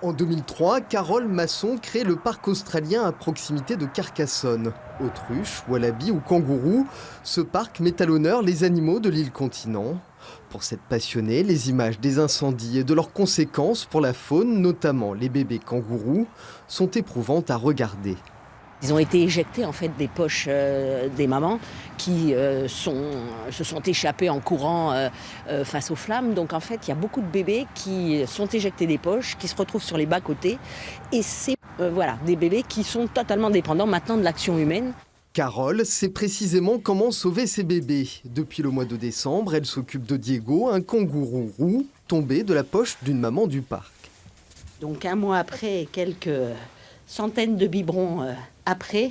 En 2003, Carole Masson crée le parc australien à proximité de Carcassonne. Autruches, wallabies ou kangourous, ce parc met à l'honneur les animaux de l'île continent. Pour cette passionnée, les images des incendies et de leurs conséquences pour la faune, notamment les bébés kangourous, sont éprouvantes à regarder. Ils ont été éjectés en fait des poches des mamans qui se sont échappées en courant face aux flammes. Donc en fait, il y a beaucoup de bébés qui sont éjectés des poches, qui se retrouvent sur les bas-côtés. Et c'est des bébés qui sont totalement dépendants maintenant de l'action humaine. Carole sait précisément comment sauver ses bébés. Depuis le mois de décembre, elle s'occupe de Diego, un kangourou roux tombé de la poche d'une maman du parc. Donc un mois après, quelques centaines de biberons après,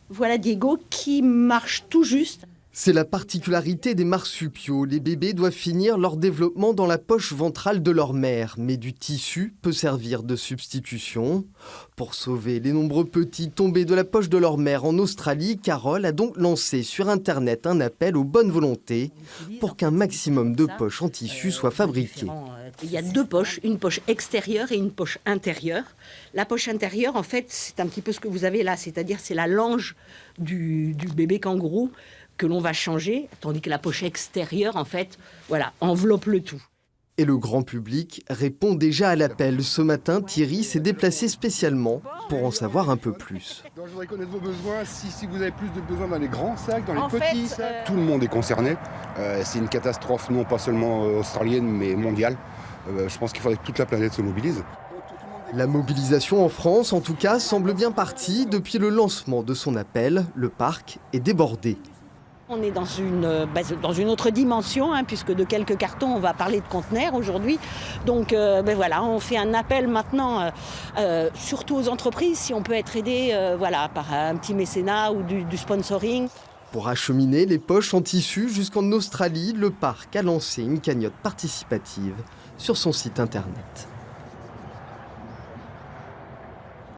voilà Diego qui marche tout juste. C'est la particularité des marsupiaux. Les bébés doivent finir leur développement dans la poche ventrale de leur mère, mais du tissu peut servir de substitution. Pour sauver les nombreux petits tombés de la poche de leur mère en Australie, Carole a donc lancé sur Internet un appel aux bonnes volontés pour qu'un maximum de poches en tissu soient fabriquées. Il y a deux poches, une poche extérieure et une poche intérieure. La poche intérieure, en fait, c'est un petit peu ce que vous avez là, c'est-à-dire c'est la lange du bébé kangourou que l'on va changer, tandis que la poche extérieure, en fait, enveloppe le tout. Et le grand public répond déjà à l'appel. Ce matin, Thierry s'est déplacé spécialement pour en savoir un peu plus. Donc, je voudrais connaître vos besoins, si vous avez plus de besoins dans les grands sacs, dans les petits sacs. Tout le monde est concerné. C'est une catastrophe non pas seulement australienne, mais mondiale. Je pense qu'il faudrait que toute la planète se mobilise. La mobilisation en France, en tout cas, semble bien partie. Depuis le lancement de son appel, le parc est débordé. On est dans une autre dimension, puisque de quelques cartons, on va parler de conteneurs aujourd'hui. Donc on fait un appel maintenant, surtout aux entreprises, si on peut être aidé par un petit mécénat ou du sponsoring. Pour acheminer les poches en tissu jusqu'en Australie, le parc a lancé une cagnotte participative sur son site internet.